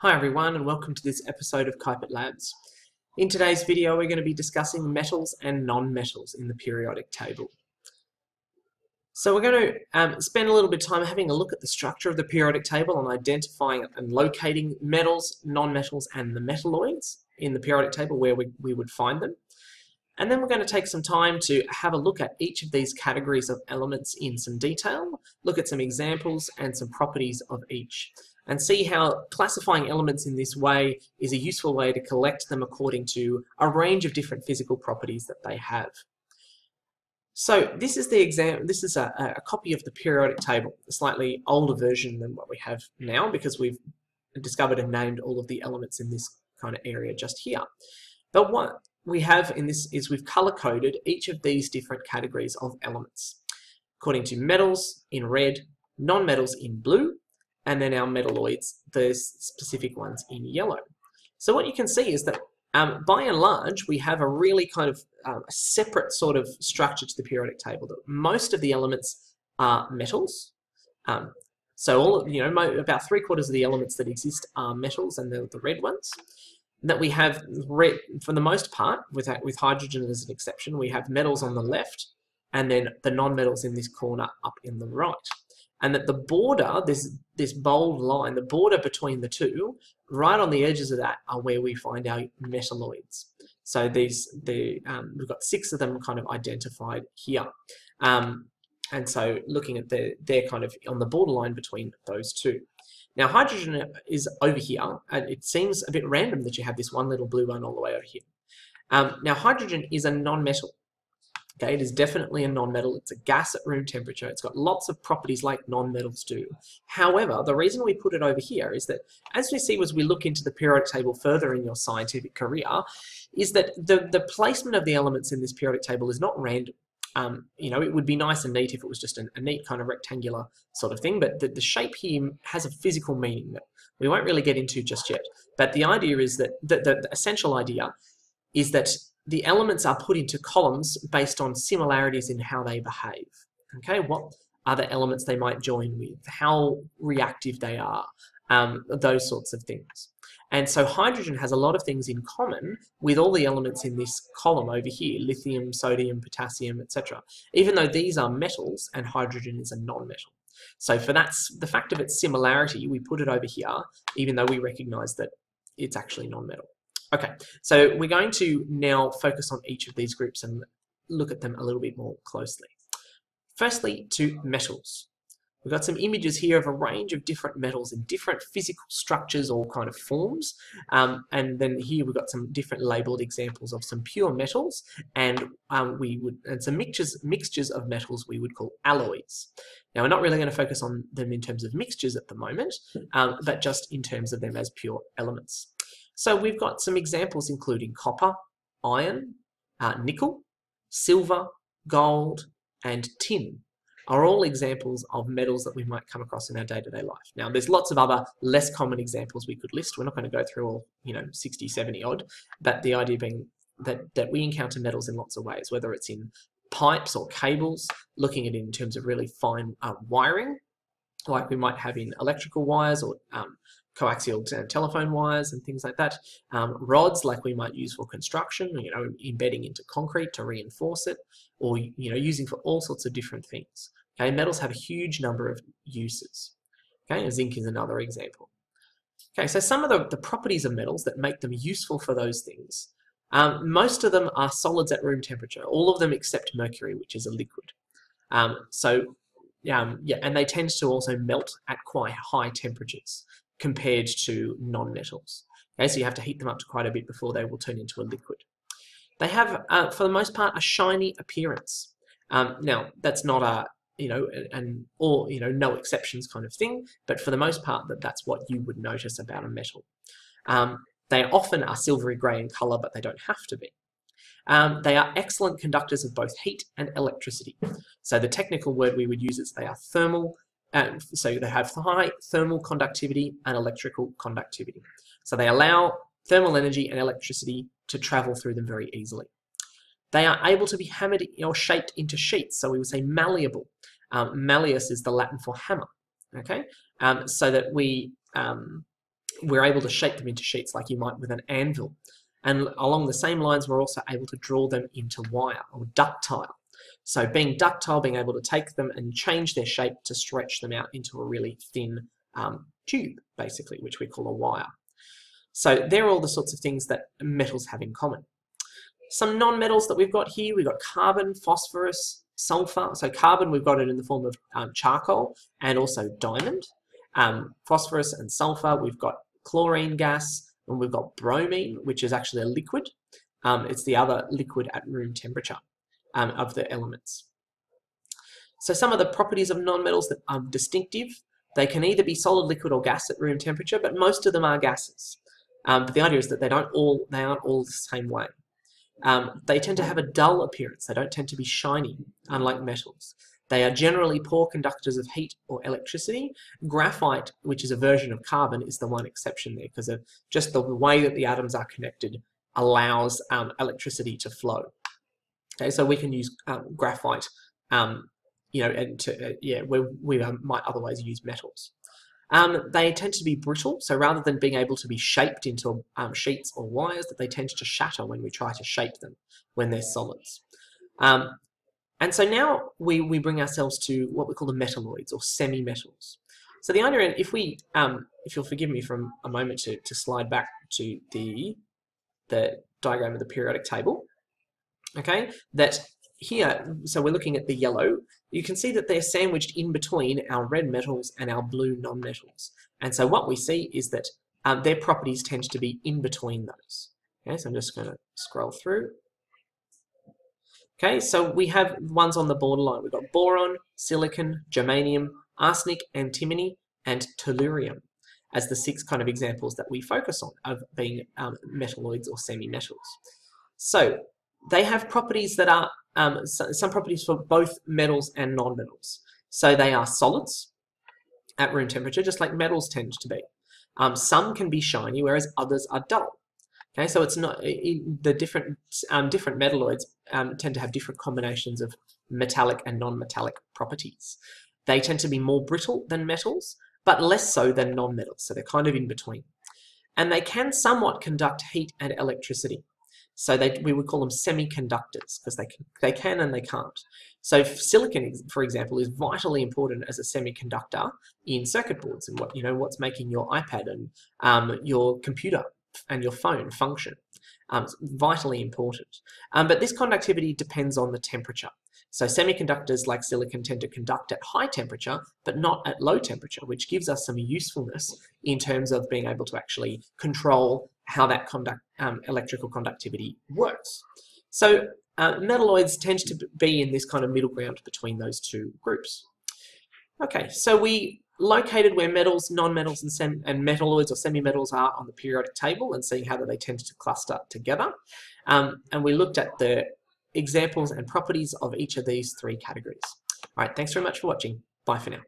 Hi everyone and welcome to this episode of Keipert Labs. In today's video we're going to be discussing metals and non-metals in the periodic table. So we're going to spend a little bit of time having a look at the structure of the periodic table and identifying and locating metals, non-metals and the metalloids in the periodic table where we would find them. And then we're going to take some time to have a look at each of these categories of elements in some detail, look at some examples and some properties of each, and see how classifying elements in this way is a useful way to collect them according to a range of different physical properties that they have. So this is a copy of the periodic table, a slightly older version than what we have now because we've discovered and named all of the elements in this kind of area just here. But what we have in this is we've color-coded each of these different categories of elements according to metals in red, non-metals in blue, and then our metalloids, the specific ones in yellow. So what you can see is that by and large we have a really kind of separate sort of structure to the periodic table. That most of the elements are metals. So about 3/4 of the elements that exist are metals, and they're the red ones. That we have, for the most part, with hydrogen as an exception, we have metals on the left and then the non-metals in this corner up in the right. And that the border, this bold line, the border between the two, right on the edges of that are where we find our metalloids. So we've got 6 of them kind of identified here. And so looking at they're kind of on the borderline between those two. Now hydrogen is over here, and it seems a bit random that you have this one little blue one all the way over here. Now hydrogen is a non-metal. Okay, it is definitely a non-metal. It's a gas at room temperature. It's got lots of properties like non-metals do. However, the reason we put it over here is that, as we see as we look into the periodic table further in your scientific career, is that the placement of the elements in this periodic table is not random. It would be nice and neat if it was just a neat kind of rectangular sort of thing, but the shape here has a physical meaning that we won't really get into just yet. But the idea is that the essential idea is that the elements are put into columns based on similarities in how they behave. Okay, what other elements they might join with, how reactive they are, those sorts of things. And so hydrogen has a lot of things in common with all the elements in this column over here, lithium, sodium, potassium, etc. Even though these are metals and hydrogen is a non-metal. So for the fact of its similarity, we put it over here, even though we recognize that it's actually non-metal. Okay, so we're going to now focus on each of these groups and look at them a little bit more closely. Firstly, to metals. We've got some images here of a range of different metals in different physical structures or kind of forms. And then here we've got some different labeled examples of some pure metals and some mixtures of metals we would call alloys. Now we're not really going to focus on them in terms of mixtures at the moment, but just in terms of them as pure elements. So we've got some examples including copper, iron, nickel, silver, gold, and tin are all examples of metals that we might come across in our day-to-day life. Now, there's lots of other less common examples we could list. We're not going to go through all, 60, 70 odd, but the idea being that we encounter metals in lots of ways, whether it's in pipes or cables, looking at it in terms of really fine wiring, like we might have in electrical wires or coaxial telephone wires and things like that. Rods like we might use for construction, embedding into concrete to reinforce it, or using for all sorts of different things. Okay, metals have a huge number of uses. Okay, zinc is another example. Okay, so some of the properties of metals that make them useful for those things. Most of them are solids at room temperature, all of them except mercury, which is a liquid. And they tend to also melt at quite high temperatures compared to non-metals. Okay, so you have to heat them up to quite a bit before they will turn into a liquid. They have, for the most part, a shiny appearance. Now, that's not no exceptions kind of thing, but for the most part, that's what you would notice about a metal. They often are silvery grey in colour, but they don't have to be. They are excellent conductors of both heat and electricity. So the technical word we would use is they are thermal. So they have high thermal conductivity and electrical conductivity. So they allow thermal energy and electricity to travel through them very easily. They are able to be hammered or shaped into sheets. So we would say malleable. Malleus is the Latin for hammer. Okay, so that we we're able to shape them into sheets like you might with an anvil. And along the same lines, we're also able to draw them into wire or ductile. So being ductile, being able to take them and change their shape to stretch them out into a really thin tube, basically, which we call a wire. So they're all the sorts of things that metals have in common. Some non-metals that we've got here, we've got carbon, phosphorus, sulfur. So carbon, we've got it in the form of charcoal and also diamond. Phosphorus and sulfur, we've got chlorine gas, and we've got bromine, which is actually a liquid. It's the other liquid at room temperature of the elements. So some of the properties of non-metals that are distinctive, they can either be solid, liquid, or gas at room temperature, but most of them are gases. But the idea is that they aren't all the same way. They tend to have a dull appearance. They don't tend to be shiny, unlike metals. They are generally poor conductors of heat or electricity. Graphite, which is a version of carbon, is the one exception there because of just the way that the atoms are connected allows electricity to flow. Okay, so we can use graphite, where we might otherwise use metals. They tend to be brittle, so rather than being able to be shaped into sheets or wires, that they tend to shatter when we try to shape them when they're solids. And so now we bring ourselves to what we call the metalloids or semi-metals. So the idea, if you'll forgive me for a moment to slide back to the diagram of the periodic table, okay, that here, so we're looking at the yellow, you can see that they're sandwiched in between our red metals and our blue non-metals. And so what we see is that their properties tend to be in between those. Okay, so I'm just going to scroll through. Okay, so we have ones on the borderline. We've got boron, silicon, germanium, arsenic, antimony, and tellurium as the 6 kind of examples that we focus on of being metalloids or semi-metals. So they have properties that are some properties for both metals and non-metals. So they are solids at room temperature, just like metals tend to be. Some can be shiny, whereas others are dull. Okay, so it's not the different metalloids tend to have different combinations of metallic and non-metallic properties. They tend to be more brittle than metals, but less so than non-metals. So they're kind of in between, and they can somewhat conduct heat and electricity. So we would call them semiconductors because they can and they can't. So silicon, for example, is vitally important as a semiconductor in circuit boards and what's making your iPad and your computer and your phone function. It's vitally important. But this conductivity depends on the temperature. So semiconductors like silicon tend to conduct at high temperature, but not at low temperature, which gives us some usefulness in terms of being able to actually control how that electrical conductivity works. So metalloids tend to be in this kind of middle ground between those two groups. Okay, so we located where metals, non-metals, and metalloids or semi-metals are on the periodic table and seeing how they tend to cluster together. And we looked at the examples and properties of each of these 3 categories. All right, thanks very much for watching. Bye for now.